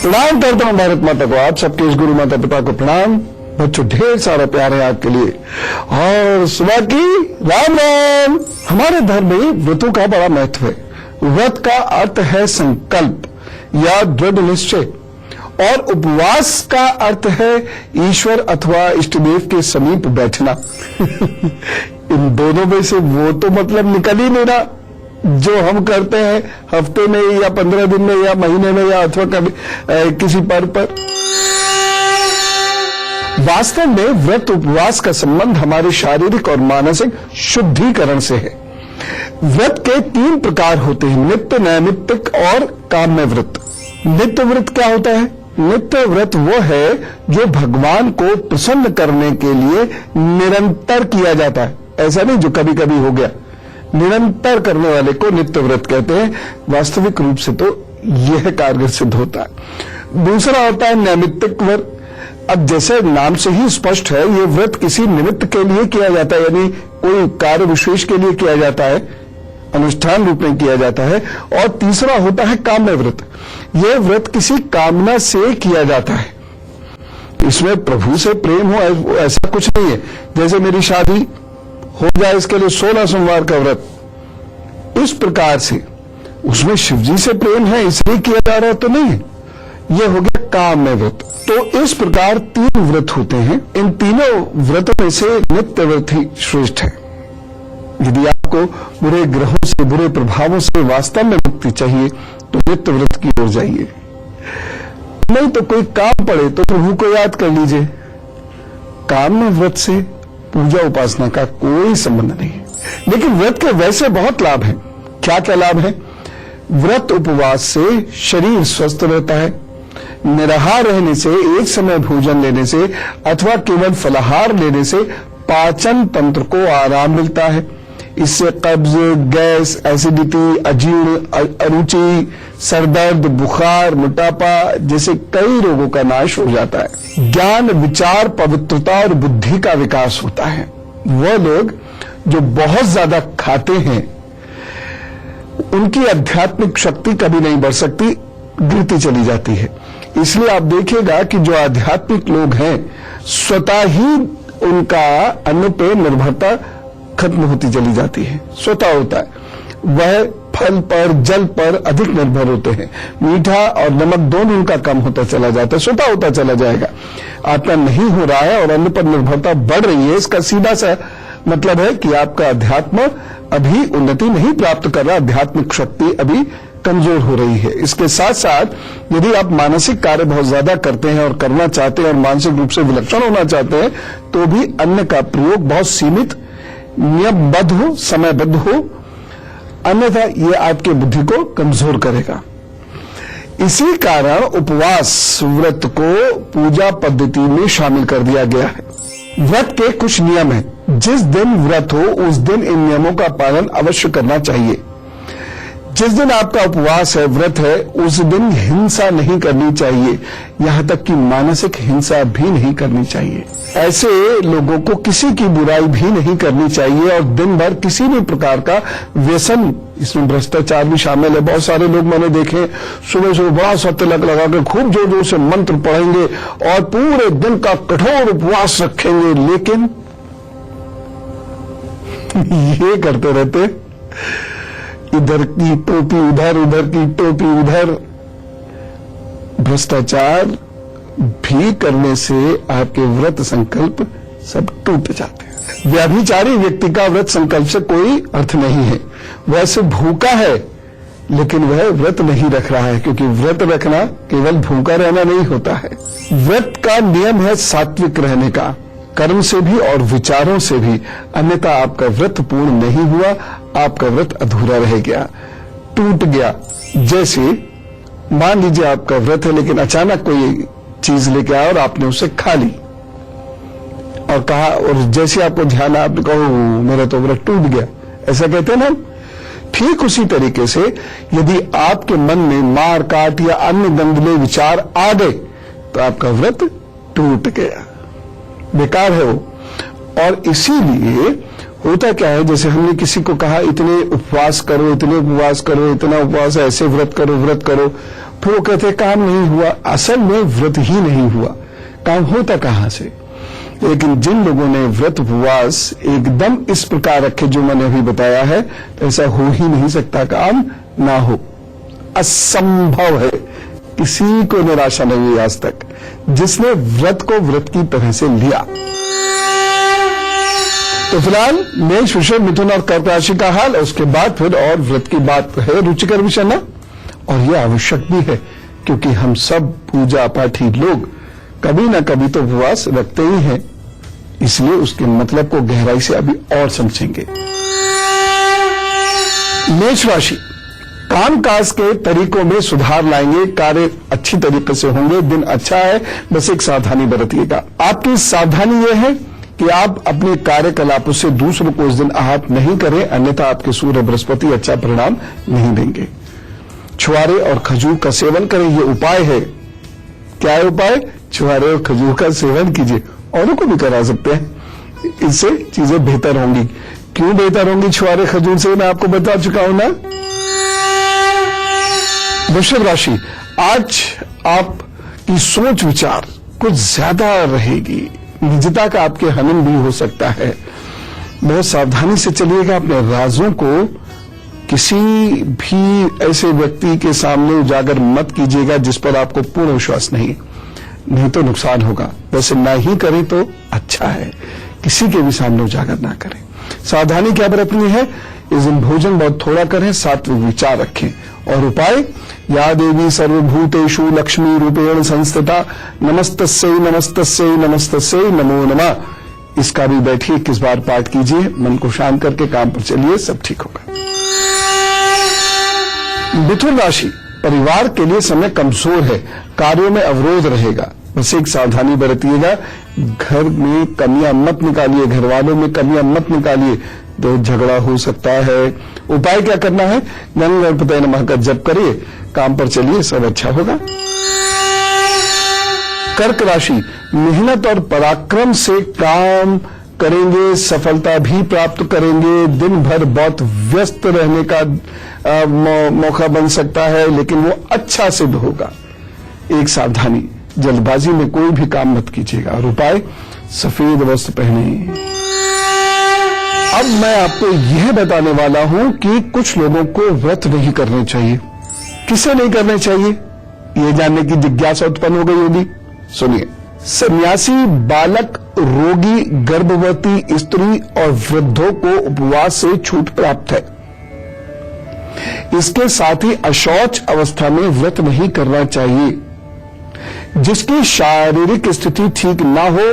प्रणाम करता हूं भारत माता को, आप सबके इस गुरु माता पिता को प्रणाम। बच्चों ढेर सारा प्यार है आपके लिए और सुबह की राम राम। हमारे धर्म में व्रतों का बड़ा महत्व है। व्रत का अर्थ है संकल्प या दृढ़ निश्चय और उपवास का अर्थ है ईश्वर अथवा इष्टदेव के समीप बैठना। इन दोनों में से वो तो मतलब निकल ही नहीं रहा जो हम करते हैं हफ्ते में या 15 दिन में या महीने में या अथवा कभी किसी पर्व पर। वास्तव में व्रत उपवास का संबंध हमारे शारीरिक और मानसिक शुद्धिकरण से है। व्रत के 3 प्रकार होते हैं, नित्य, नैमित्तिक और काम्य व्रत। नित्य व्रत क्या होता है? नित्य व्रत वो है जो भगवान को प्रसन्न करने के लिए निरंतर किया जाता है, ऐसा नहीं जो कभी कभी हो गया। निरंतर करने वाले को नित्य व्रत कहते हैं। वास्तविक रूप से तो यह कारगर सिद्ध होता है। दूसरा होता है नैमित्तिक व्रत। अब जैसे नाम से ही स्पष्ट है, ये व्रत किसी निमित्त के लिए किया जाता है, यानी कोई कार्य विशेष के लिए किया जाता है, अनुष्ठान रूप में किया जाता है। और तीसरा होता है काम्य व्रत। यह व्रत किसी कामना से किया जाता है, इसमें प्रभु से प्रेम हो ऐसा कुछ नहीं है। जैसे मेरी शादी हो जाए इसके लिए 16 सोमवार का व्रत, इस प्रकार से उसमें शिवजी से प्रेम है इसलिए किया जा रहा तो नहीं है। यह हो गया काम्य व्रत। तो इस प्रकार 3 व्रत होते हैं। इन तीनों व्रतों में से नित्य व्रत ही श्रेष्ठ है। यदि आपको बुरे ग्रहों से, बुरे प्रभावों से वास्तव में मुक्ति चाहिए तो नित्य व्रत की ओर जाइए। नहीं तो कोई काम पड़े तो प्रभु को याद कर लीजिए। काम्य व्रत से पूजा उपासना का कोई संबंध नहीं है। लेकिन व्रत के वैसे बहुत लाभ हैं। क्या क्या लाभ है? व्रत उपवास से शरीर स्वस्थ रहता है। निराहार रहने से, एक समय भोजन लेने से अथवा केवल फलाहार लेने से पाचन तंत्र को आराम मिलता है। इससे कब्ज, गैस, एसिडिटी, अजीर्ण, अरुचि, सरदर्द, बुखार, मोटापा जैसे कई रोगों का नाश हो जाता है। ज्ञान, विचार, पवित्रता और बुद्धि का विकास होता है। वह लोग जो बहुत ज्यादा खाते हैं उनकी आध्यात्मिक शक्ति कभी नहीं बढ़ सकती, गिरती चली जाती है। इसलिए आप देखिएगा कि जो आध्यात्मिक लोग हैं स्वतः ही उनका अन्न पे निर्भरता खत्म होती चली जाती है। स्वतः होता है। वह फल पर, जल पर अधिक निर्भर होते हैं। मीठा और नमक दोनों उनका कम होता चला जाता है, स्वतः होता चला जाएगा। आपका नहीं हो रहा है और अन्न पर निर्भरता बढ़ रही है, इसका सीधा सा मतलब है कि आपका अध्यात्म अभी उन्नति नहीं प्राप्त कर रहा, आध्यात्मिक शक्ति अभी कमजोर हो रही है। इसके साथ साथ यदि आप मानसिक कार्य बहुत ज्यादा करते हैं और करना चाहते हैं और मानसिक रूप से विलक्षण होना चाहते हैं तो भी अन्न का प्रयोग बहुत सीमित, नियमबद्ध हो, समयबद्ध हो, अन्यथा यह आपकी बुद्धि को कमजोर करेगा। इसी कारण उपवास व्रत को पूजा पद्धति में शामिल कर दिया गया है। व्रत के कुछ नियम हैं। जिस दिन व्रत हो उस दिन इन नियमों का पालन अवश्य करना चाहिए। जिस दिन आपका उपवास है, व्रत है, उस दिन हिंसा नहीं करनी चाहिए, यहां तक कि मानसिक हिंसा भी नहीं करनी चाहिए। ऐसे लोगों को किसी की बुराई भी नहीं करनी चाहिए और दिन भर किसी भी प्रकार का व्यसन, इसमें भ्रष्टाचार भी शामिल है। बहुत सारे लोग मैंने देखे सुबह सुबह बड़ा सा तिलक लगा के खूब जोर जोर से मंत्र पढ़ेंगे और पूरे दिन का कठोर उपवास रखेंगे, लेकिन ये करते रहते, इधर की टोपी उधर, उधर की टोपी उधर। भ्रष्टाचार भी करने से आपके व्रत संकल्प सब टूट जाते हैं। व्यभिचारी व्यक्ति का व्रत संकल्प से कोई अर्थ नहीं है। वह सिर्फ भूखा है लेकिन वह व्रत नहीं रख रहा है, क्योंकि व्रत रखना केवल भूखा रहना नहीं होता है। व्रत का नियम है सात्विक रहने का, कर्म से भी और विचारों से भी, अन्यथा आपका व्रत पूर्ण नहीं हुआ, आपका व्रत अधूरा रह गया, टूट गया। जैसे मान लीजिए आपका व्रत है लेकिन अचानक कोई चीज लेके आया और आपने उसे खा ली और कहा, और जैसे आपको ध्यान आया आपने कहा मेरा तो व्रत टूट गया, ऐसा कहते हैं ना। ठीक उसी तरीके से यदि आपके मन में मार काट या अन्य गंदले विचार आ गए तो आपका व्रत टूट गया, बेकार है वो। और इसीलिए होता क्या है, जैसे हमने किसी को कहा इतने उपवास करो, इतने उपवास करो, इतना उपवास, ऐसे व्रत करो, फिर वो कहते हैं काम नहीं हुआ। असल में व्रत ही नहीं हुआ, काम होता कहां से? लेकिन जिन लोगों ने व्रत उपवास एकदम इस प्रकार रखे जो मैंने अभी बताया है, तो ऐसा हो ही नहीं सकता, काम ना हो, असंभव है। किसी को निराशा नहीं हुई आज तक जिसने व्रत को व्रत की तरह से लिया। तो फिलहाल मेष, वृषभ, मिथुन और कर्क राशि का हाल, और उसके बाद फिर और व्रत की बात है रुचिकर विषय ना, और यह आवश्यक भी है क्योंकि हम सब पूजा पाठी लोग कभी ना कभी तो उपवास रखते ही हैं, इसलिए उसके मतलब को गहराई से अभी और समझेंगे। मेष राशि, कामकाज के तरीकों में सुधार लाएंगे, कार्य अच्छी तरीके से होंगे, दिन अच्छा है, बस एक सावधानी बरतिएगा। आपकी सावधानी यह है कि आप अपने कार्यकलापों से दूसरों को इस दिन आहत नहीं करें, अन्यथा आपके सूर्य बृहस्पति अच्छा परिणाम नहीं देंगे। छुआरे और खजूर का सेवन करें, यह उपाय है। क्या है उपाय? छुआरे और खजूर का सेवन कीजिए, औरों को भी करा सकते हैं, इससे चीजें बेहतर होंगी। क्यों बेहतर होंगी छुआरे खजूर से, मैं आपको बता चुका हूं ना। वृषभ राशि, आज आपकी सोच विचार कुछ ज्यादा रहेगी, निजता का आपके हनन भी हो सकता है। बहुत सावधानी से चलिएगा, अपने राजों को किसी भी ऐसे व्यक्ति के सामने उजागर मत कीजिएगा जिस पर आपको पूर्ण विश्वास नहीं तो नुकसान होगा। वैसे ना ही करें तो अच्छा है, किसी के भी सामने उजागर ना करें। सावधानी क्या बरतनी है? इस दिन भोजन बहुत थोड़ा करें, सात्विक विचार रखें। और उपाय, या देवी सर्वभूतेषु लक्ष्मी रूपेण संस्थिता नमस्तस्यै नमस्तस्यै नमस्तस्यै नमो नमः, इसका भी बैठिए 21 बार पाठ कीजिए, मन को शांत करके काम पर चलिए, सब ठीक होगा। मिथुन राशि, परिवार के लिए समय कमजोर है, कार्यों में अवरोध रहेगा, बस एक सावधानी बरतिएगा। घर में कमियां मत निकालिए, घर वालों में कमियां मत निकालिए, तो झगड़ा हो सकता है। उपाय क्या करना है? गंग गणपतये नमः का जप करिए, काम पर चलिए, सब अच्छा होगा। कर्क राशि, मेहनत और पराक्रम से काम करेंगे, सफलता भी प्राप्त करेंगे। दिन भर बहुत व्यस्त रहने का मौका बन सकता है, लेकिन वो अच्छा सिद्ध होगा। एक सावधानी, जल्दबाजी में कोई भी काम मत कीजिएगा। और उपाय, सफेद वस्त्र पहने। अब मैं आपको यह बताने वाला हूं कि कुछ लोगों को व्रत नहीं करने चाहिए। किसे नहीं करने चाहिए, यह जानने की जिज्ञासा उत्पन्न हो गई होगी। सुनिए, सन्यासी, बालक, रोगी, गर्भवती स्त्री और वृद्धों को उपवास से छूट प्राप्त है। इसके साथ ही अशौच अवस्था में व्रत नहीं करना चाहिए। जिसकी शारीरिक स्थिति ठीक ना हो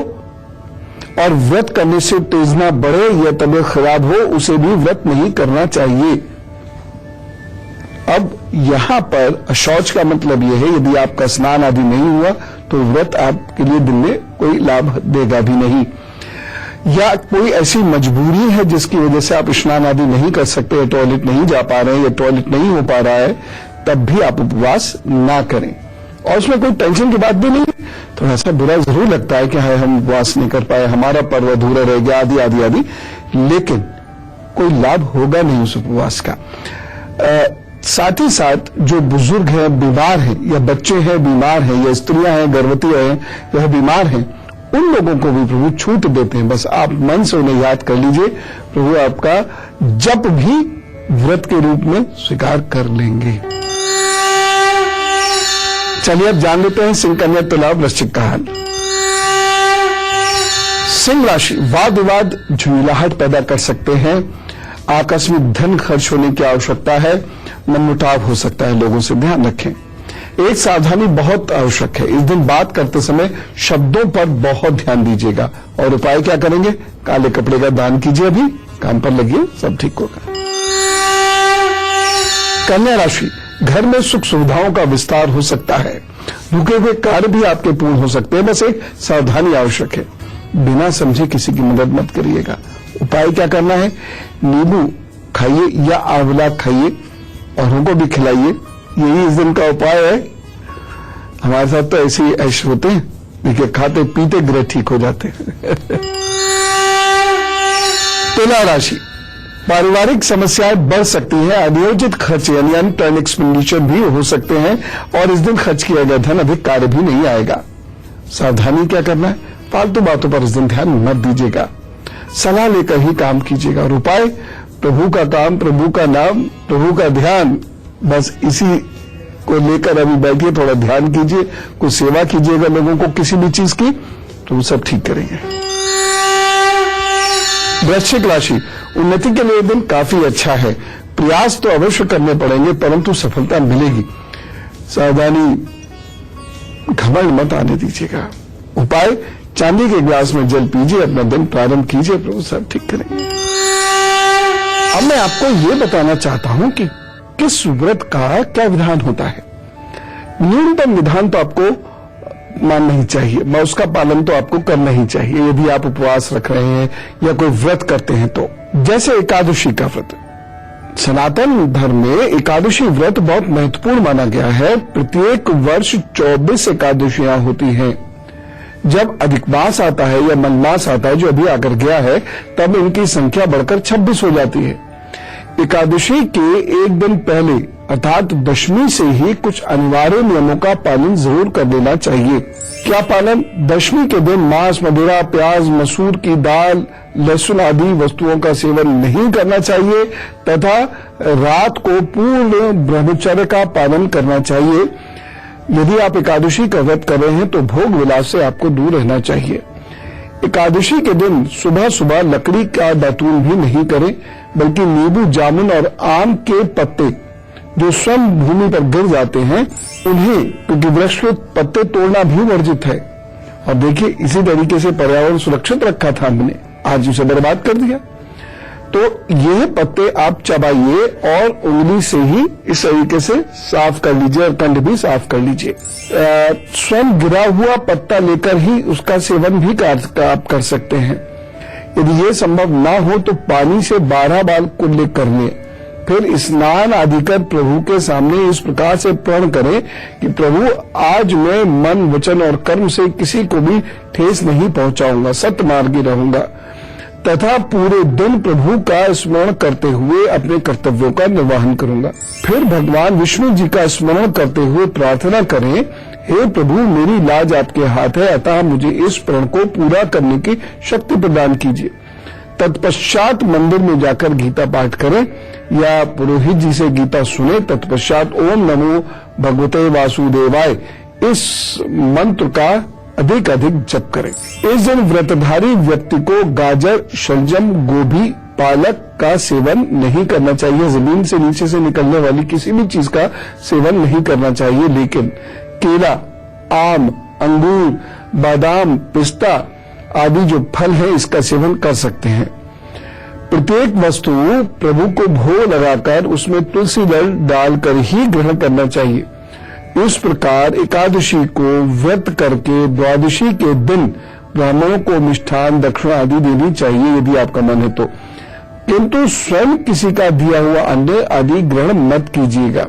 और व्रत करने से उत्तेजना बढ़े या तबीयत खराब हो, उसे भी व्रत नहीं करना चाहिए। अब यहां पर अशौच का मतलब यह है, यदि आपका स्नान आदि नहीं हुआ तो व्रत आपके लिए दिन में कोई लाभ देगा भी नहीं। या कोई ऐसी मजबूरी है जिसकी वजह से आप स्नान आदि नहीं कर सकते, या टॉयलेट नहीं जा पा रहे हैं, या टॉयलेट नहीं हो पा रहा है, तब भी आप उपवास ना करें। और उसमें कोई टेंशन की बात भी नहीं है। थोड़ा सा बुरा जरूर लगता है कि हाय हम उपवास नहीं कर पाए, हमारा पर्व अधूरा रह गया, आदि आदि आदि, लेकिन कोई लाभ होगा नहीं उस उपवास का। साथ ही साथ जो बुजुर्ग हैं, बीमार हैं, या बच्चे हैं बीमार हैं, या स्त्रियां हैं गर्भवती हैं, या बीमार हैं, उन लोगों को भी प्रभु छूट देते हैं। बस आप मन से उन्हें याद कर लीजिए, प्रभु आपका जप भी व्रत के रूप में स्वीकार कर लेंगे। चलिए अब जान लेते हैं सिंह, कन्या, तुला, वृश्चिक का हाल। सिंह राशि, वाद विवाद झुंझलाहट पैदा कर सकते हैं, आकस्मिक धन खर्च होने की आवश्यकता है, मनमुटाव हो सकता है, लोगों से ध्यान रखें। एक सावधानी बहुत आवश्यक है, इस दिन बात करते समय शब्दों पर बहुत ध्यान दीजिएगा। और उपाय क्या करेंगे? काले कपड़े का दान कीजिए, अभी काम पर लगिए, सब ठीक होगा। कन्या राशि, घर में सुख सुविधाओं का विस्तार हो सकता है, रुके हुए कार्य भी आपके पूर्ण हो सकते हैं, बस एक सावधानी आवश्यक है, बिना समझे किसी की मदद मत करिएगा। उपाय क्या करना है? नींबू खाइए या आंवला खाइए, औरों को भी खिलाइए, यही इस दिन का उपाय है। हमारे साथ तो ऐसे ही ऐश होते हैं, देखिए खाते पीते ग्रह ठीक हो जाते हैं। तुला राशि, पारिवारिक समस्याएं बढ़ सकती हैं, अनियोजित खर्च यानी अनप्लान्ड एक्सपेंडिचर भी हो सकते हैं और इस दिन खर्च किया गया धन अधिक कार्य भी नहीं आएगा। सावधानी क्या करना है, फालतू बातों पर इस दिन ध्यान मत दीजिएगा, सलाह लेकर ही काम कीजिएगा। और उपाय, प्रभु का काम, प्रभु का नाम, प्रभु का ध्यान, बस इसी को लेकर अभी बैठिए, थोड़ा ध्यान कीजिए, कुछ सेवा कीजिएगा लोगों को किसी भी चीज की, तो वो सब ठीक करेंगे। वृश्चिक राशि, उन्नति के लिए दिन काफी अच्छा है। प्रयास तो अवश्य करने पड़ेंगे परंतु सफलता मिलेगी। सावधानी, घमंड मत आने दीजिएगा। उपाय, चांदी के ग्लास में जल पीजिए, अपना दिन प्रारंभ कीजिए, प्रभु सब ठीक करेंगे। अब मैं आपको ये बताना चाहता हूं कि किस व्रत का क्या विधान होता है। न्यूनतम विधान तो आपको मानना ही चाहिए, मैं उसका पालन तो आपको करना ही चाहिए यदि आप उपवास रख रहे हैं या कोई व्रत करते हैं तो। जैसे एकादशी का व्रत, सनातन धर्म में एकादशी व्रत बहुत महत्वपूर्ण माना गया है। प्रत्येक वर्ष 24 एकादशियां होती हैं। जब अधिक मास आता है या मन मास आता है जो अभी आकर गया है, तब इनकी संख्या बढ़कर 26 हो जाती है। एकादशी के एक दिन पहले अर्थात दशमी से ही कुछ अनिवार्य नियमों का पालन जरूर कर लेना चाहिए। क्या पालन? दशमी के दिन मांस, मदिरा, प्याज, मसूर की दाल, लहसुन आदि वस्तुओं का सेवन नहीं करना चाहिए तथा रात को पूर्ण ब्रह्मचर्य का पालन करना चाहिए। यदि आप एकादशी का व्रत कर रहे हैं तो भोग विलास से आपको दूर रहना चाहिए। एकादशी के दिन सुबह सुबह लकड़ी का दातून भी नहीं करें, बल्कि नींबू, जामुन और आम के पत्ते जो स्वयं भूमि पर गिर जाते हैं उन्हें, क्योंकि वृक्ष के पत्ते तोड़ना भी वर्जित है। और देखिए, इसी तरीके से पर्यावरण सुरक्षित रखा था हमने, आज उसे बर्बाद कर दिया। तो यह पत्ते आप चबाइए और उंगली से ही इस तरीके से साफ कर लीजिए और कंठ भी साफ कर लीजिए। स्वयं गिरा हुआ पत्ता लेकर ही उसका सेवन भी आप कर सकते हैं। यदि ये संभव ना हो तो पानी से 12 बार कुल्ले कर लें, फिर स्नान आदि कर प्रभु के सामने इस प्रकार से प्रण करें कि प्रभु, आज मैं मन, वचन और कर्म से किसी को भी ठेस नहीं पहुंचाऊंगा, सत्यमार्गी रहूंगा तथा पूरे दिन प्रभु का स्मरण करते हुए अपने कर्तव्यों का निर्वहन करूंगा। फिर भगवान विष्णु जी का स्मरण करते हुए प्रार्थना करें, हे प्रभु, मेरी लाज आपके हाथ है, अतः मुझे इस प्रण को पूरा करने की शक्ति प्रदान कीजिए। तत्पश्चात मंदिर में जाकर गीता पाठ करें या पुरोहित जी से गीता सुने। तत्पश्चात ओम नमो भगवते वासुदेवाय इस मंत्र का अधिक जप करें। इस दिन व्रतधारी व्यक्ति को गाजर, शलजम, गोभी, पालक का सेवन नहीं करना चाहिए। जमीन से नीचे से निकलने वाली किसी भी चीज का सेवन नहीं करना चाहिए, लेकिन केला, आम, अंगूर, बादाम, पिस्ता आदि जो फल है इसका सेवन कर सकते हैं। प्रत्येक वस्तु प्रभु को भोग लगाकर उसमें तुलसी दल डालकर ही ग्रहण करना चाहिए। इस प्रकार एकादशी को व्रत करके द्वादशी के दिन ब्राह्मणों को मिष्ठान, दक्षिणा आदि देनी चाहिए यदि आपका मन है तो, किंतु स्वयं किसी का दिया हुआ अन्न आदि ग्रहण मत कीजिएगा।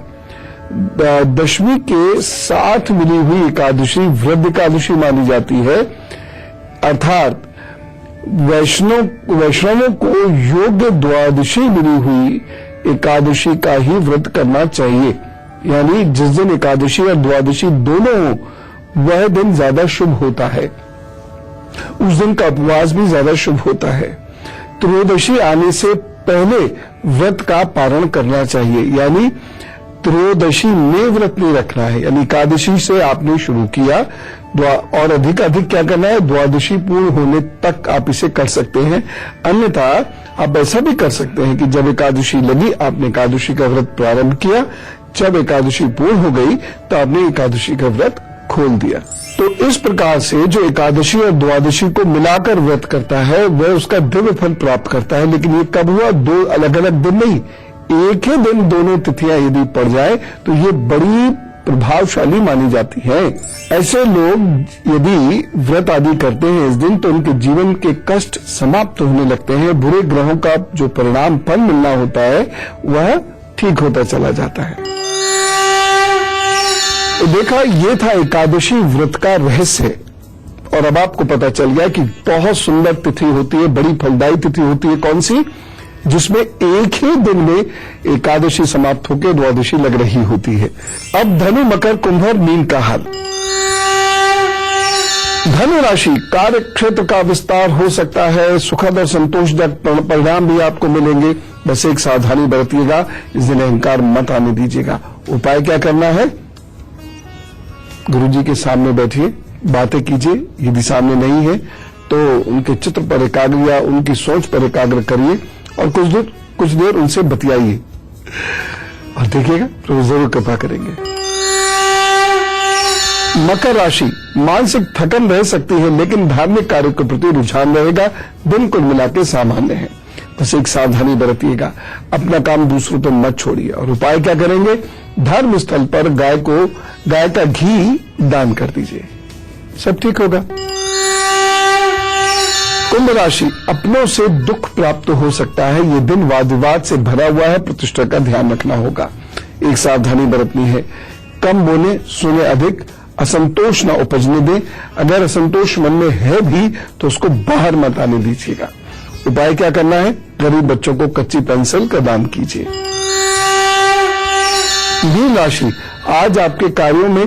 दशमी के साथ मिली हुई एकादशी वृद्ध एकादशी मानी जाती है, अर्थात वैष्णवों को योग्य द्वादशी मिली हुई एकादशी का ही व्रत करना चाहिए। यानी जिस दिन एकादशी और द्वादशी दोनों हो वह दिन ज्यादा शुभ होता है, उस दिन का उपवास भी ज्यादा शुभ होता है। त्रयोदशी आने से पहले व्रत का पारण करना चाहिए, यानी त्रयोदशी में व्रत नहीं रखना है। यानी एकादशी से आपने शुरू किया और अधिक क्या करना है, द्वादशी पूर्ण होने तक आप इसे कर सकते हैं। अन्यथा आप ऐसा भी कर सकते हैं कि जब एकादशी लगी आपने एकादशी का व्रत प्रारंभ किया, जब एकादशी पूर्ण हो गई तो आपने एकादशी का व्रत खोल दिया। तो इस प्रकार से जो एकादशी और द्वादशी को मिलाकर व्रत करता है वह उसका दिव्य फल प्राप्त करता है। लेकिन ये कब हुआ? दो अलग अलग दिन नहीं, एक ही दिन दोनों तिथियां यदि पड़ जाए तो ये बड़ी प्रभावशाली मानी जाती है। ऐसे लोग यदि व्रत आदि करते हैं इस दिन तो उनके जीवन के कष्ट समाप्त होने लगते हैं। बुरे ग्रहों का जो परिणाम फल मिलना होता है वह ठीक होता चला जाता है। तो देखा, ये था एकादशी व्रत का रहस्य। और अब आपको पता चल गया कि बहुत सुंदर तिथि होती है, बड़ी फलदायी तिथि होती है। कौन सी? जिसमें एक ही दिन में एकादशी समाप्त होकर द्वादशी लग रही होती है। अब धनु, मकर, कुंभ और मीन का हाल। धनु राशि, कार्य क्षेत्र का विस्तार हो सकता है, सुखद और संतोषजनक परिणाम भी आपको मिलेंगे। बस एक सावधानी बरतिएगा, इस दिन अहंकार मत आने दीजिएगा। उपाय क्या करना है? गुरुजी के सामने बैठिए, बातें कीजिए। यदि सामने नहीं है तो उनके चित्र पर एकाग्र या उनकी सोच पर एकाग्र करिए और कुछ देर उनसे बतियाइए और देखिएगा तो जरूर कृपा करेंगे। मकर राशि, मानसिक थकन रह सकती है लेकिन धार्मिक कार्य के प्रति रुझान रहेगा। दिन कुल मिलाकर सामान्य है, बस एक सावधानी बरतिएगा। अपना काम दूसरों पर मत छोड़िए। और उपाय क्या करेंगे? धर्म स्थल पर गाय का घी दान कर दीजिए, सब ठीक होगा। कुंभ राशि, अपनों से दुख प्राप्त हो सकता है। ये दिन वाद विवाद से भरा हुआ है, प्रतिष्ठा का ध्यान रखना होगा। एक सावधानी बरतनी है, कम बोले सुने अधिक, असंतोष न उपजने दें। अगर असंतोष मन में है भी तो उसको बाहर मत आने दीजिएगा। उपाय क्या करना है? गरीब बच्चों को कच्ची पेंसिल का दान कीजिए। मीन राशि, आज आपके कार्यों में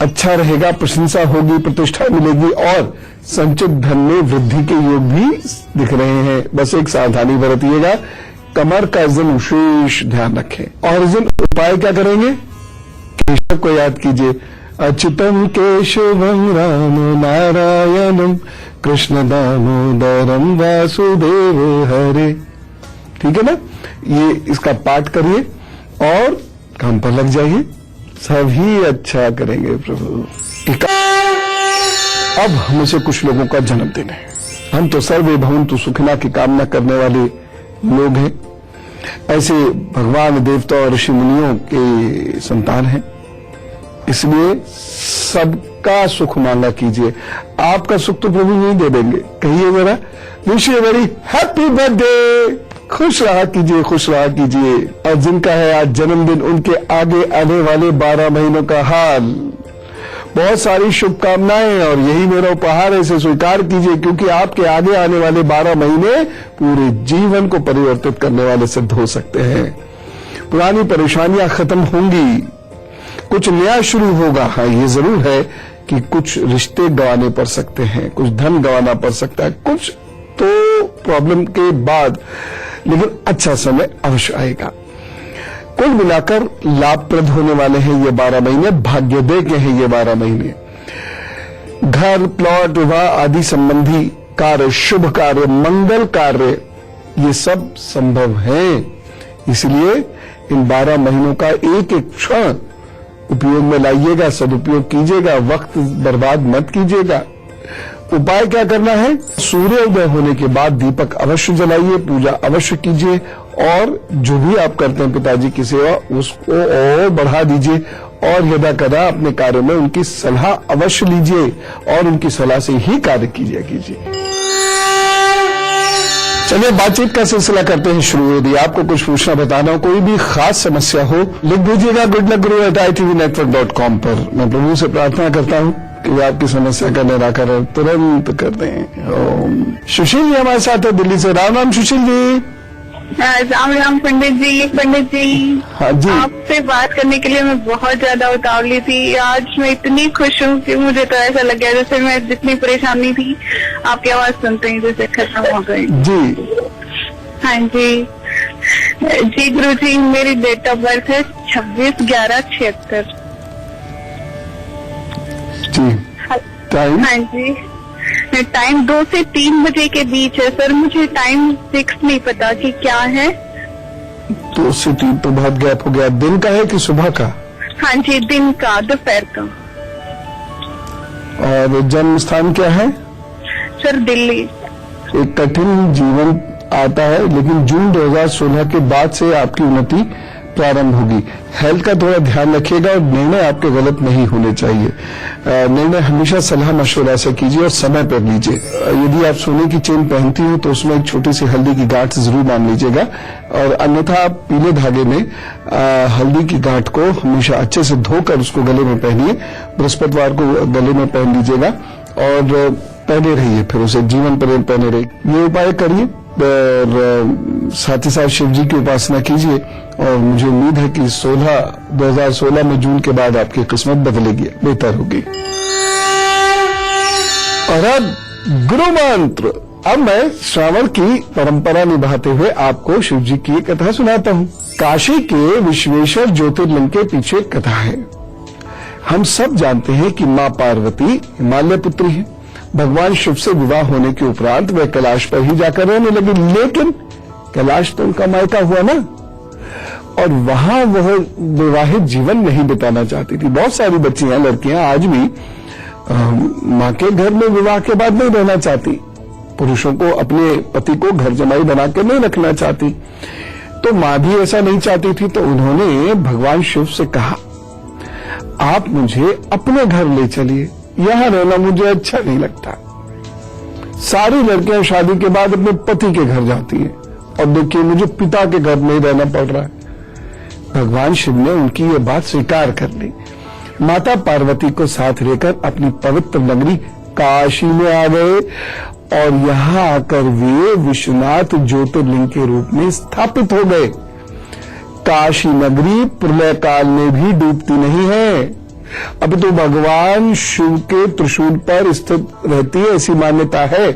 अच्छा रहेगा, प्रशंसा होगी, प्रतिष्ठा मिलेगी और संचित धन में वृद्धि के योग भी दिख रहे हैं। बस एक सावधानी बरतिएगा, कमर का इस दिन विशेष ध्यान रखें। और इस दिन उपाय क्या करेंगे? केशव को याद कीजिए। अच्युतम केशवम राम नारायणम कृष्ण दामोदरम वासुदेव हरे। ठीक है ना? ये इसका पाठ करिए और काम पर लग जाइए, सभी अच्छा करेंगे प्रभु। अब हमसे कुछ लोगों का जन्मदिन है। हम तो सर्वे भवन्तु सुखिनः की कामना करने वाले लोग हैं। ऐसे भगवान, देवता और ऋषि मुनियों के संतान हैं, इसलिए सबका सुख मांगा कीजिए। आपका सुख तो प्रभु नहीं दे देंगे। कहिए मेरा wish you very happy birthday. खुश रहा कीजिए, खुश रहा कीजिए। और जिनका है आज जन्मदिन, उनके आगे आने वाले 12 महीनों का हाल, बहुत सारी शुभकामनाएं और यही मेरा उपहार है, इसे स्वीकार कीजिए क्योंकि आपके आगे आने वाले 12 महीने पूरे जीवन को परिवर्तित करने वाले सिद्ध हो सकते हैं। पुरानी परेशानियां खत्म होंगी, कुछ नया शुरू होगा। हाँ, ये जरूर है कि कुछ रिश्ते गंवाने पड़ सकते हैं, कुछ धन गंवाना पड़ सकता है, कुछ तो प्रॉब्लम के बाद, लेकिन अच्छा समय अवश्य आएगा। कुल मिलाकर लाभप्रद होने वाले हैं ये 12 महीने, भाग्योदय के हैं ये 12 महीने। घर, प्लॉट, विवाह आदि संबंधी कार्य, शुभ कार्य, मंगल कार्य, ये सब संभव है। इसलिए इन 12 महीनों का एक एक क्षण उपयोग में लाइएगा, सदुपयोग कीजिएगा, वक्त बर्बाद मत कीजिएगा। उपाय क्या करना है? सूर्योदय होने के बाद दीपक अवश्य जलाइए, पूजा अवश्य कीजिए और जो भी आप करते हैं पिताजी की सेवा उसको और बढ़ा दीजिए और यदा कदा अपने कार्य में उनकी सलाह अवश्य लीजिए और उनकी सलाह से ही कार्य कीजिए। चलिए बातचीत का सिलसिला करते हैं शुरू। यदि आपको कुछ पूछना बताना हो, कोई भी खास समस्या हो, लिख दीजिएगा goodluckguru@itvnetwork.com पर। मैं प्रभु से प्रार्थना करता हूँ कि वे आपकी समस्या का निराकरण तुरंत कर दें। ओम। सुशील जी हमारे साथ है दिल्ली से। राम राम सुशील जी। राम राम पंडित जी। हाँ जी, आपसे बात करने के लिए मैं बहुत ज्यादा उतावली थी। आज मैं इतनी खुश हूँ कि मुझे तो ऐसा लग गया जैसे मैं जितनी परेशानी थी आपकी आवाज सुनते ही जैसे खत्म हो गई जी। हाँ जी गुरु जी, मेरी डेट ऑफ बर्थ है 26/11/76 जी। टाइम? हाँ जी, टाइम 2 से 3 बजे के बीच है सर। मुझे टाइम फिक्स नहीं पता कि क्या है। 2 से 3 तो बहुत गैप हो गया। दिन का है कि सुबह का? हाँ जी, दिन का, दोपहर का। और जन्म स्थान क्या है? सर दिल्ली। एक कठिन जीवन आता है लेकिन जून 2016 के बाद से आपकी उन्नति प्रारंभ होगी। हेल्थ का थोड़ा ध्यान रखिएगा और निर्णय आपके गलत नहीं होने चाहिए। निर्णय हमेशा सलाह मशवरा से कीजिए और समय पर लीजिए। यदि आप सोने की चेन पहनती हो तो उसमें एक छोटी सी हल्दी की गांठ जरूर बांध लीजिएगा और अन्यथा आप पीले धागे में हल्दी की गांठ को हमेशा अच्छे से धोकर उसको गले में पहनिए। बृहस्पतिवार को गले में पहन लीजिएगा और पहने रहिए, फिर उसे जीवन पर्यंत पहने रहिए। ये उपाय करिए, और साथ ही साथ शिव जी की उपासना कीजिए और मुझे उम्मीद है कि 2016 में जून के बाद आपकी किस्मत बदलेगी, बेहतर होगी। और अब गुरु मंत्र। अब मैं श्रावण की परंपरा निभाते हुए आपको शिव जी की कथा सुनाता हूँ। काशी के विश्वेश्वर ज्योतिर्लिंग के पीछे एक कथा है। हम सब जानते हैं कि माँ पार्वती हिमालय पुत्री है। भगवान शिव से विवाह होने के उपरांत वह कैलाश पर ही जाकर रहने लगी, लेकिन कैलाश तो उनका मायका हुआ ना, और वहां वह विवाहित जीवन नहीं बिताना चाहती थी। बहुत सारी बच्चियां, लड़कियां आज भी माँ के घर में विवाह के बाद नहीं रहना चाहती, पुरुषों को, अपने पति को घर जमाई बना के नहीं रखना चाहती। तो माँ भी ऐसा नहीं चाहती थी, तो उन्होंने भगवान शिव से कहा, आप मुझे अपने घर ले चलिए, यहां रहना मुझे अच्छा नहीं लगता। सारी लड़कियां शादी के बाद अपने पति के घर जाती हैं, और देखिए मुझे पिता के घर में ही रहना पड़ रहा है। भगवान शिव ने उनकी ये बात स्वीकार कर ली। माता पार्वती को साथ लेकर अपनी पवित्र नगरी काशी में आ गए, और यहाँ आकर वे विश्वनाथ ज्योतिर्लिंग के रूप में स्थापित हो गए। काशी नगरी प्रलय काल में भी डूबती नहीं है, अब तो भगवान शिव के त्रिशूल पर स्थित रहती है, ऐसी मान्यता है।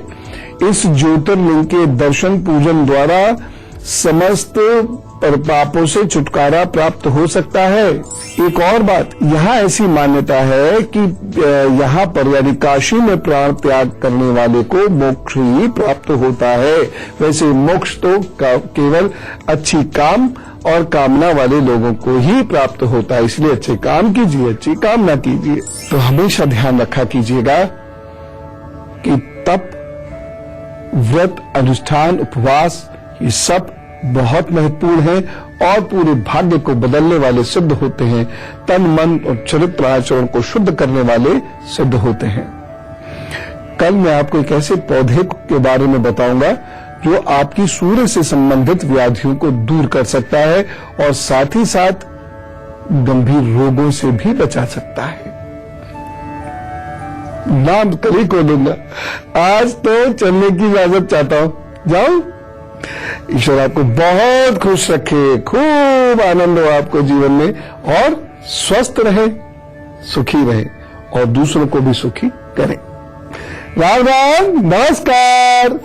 इस ज्योतिर्लिंग के दर्शन पूजन द्वारा समस्त पापों से छुटकारा प्राप्त हो सकता है। एक और बात, यहाँ ऐसी मान्यता है कि यहाँ पर यानी काशी में प्राण त्याग करने वाले को मोक्ष ही प्राप्त होता है। वैसे मोक्ष तो केवल अच्छी काम और कामना वाले लोगों को ही प्राप्त होता है, इसलिए अच्छे काम कीजिए, अच्छी कामना कीजिए। तो हमेशा ध्यान रखा कीजिएगा कि तप, व्रत, अनुष्ठान, उपवास, ये सब बहुत महत्वपूर्ण है और पूरे भाग्य को बदलने वाले सिद्ध होते हैं। तन, मन और चरित्र आचरण को शुद्ध करने वाले सिद्ध होते हैं। कल मैं आपको एक ऐसे पौधे के बारे में बताऊंगा जो आपकी सूर्य से संबंधित व्याधियों को दूर कर सकता है और साथ ही साथ गंभीर रोगों से भी बचा सकता है। नाम कल ही को दूंगा, आज तो चलने की इजाजत चाहता हूं, जाऊं। ईश्वर आपको बहुत खुश रखे, खूब आनंद हो आपको जीवन में, और स्वस्थ रहे, सुखी रहे और दूसरों को भी सुखी करें। राम राम, नमस्कार।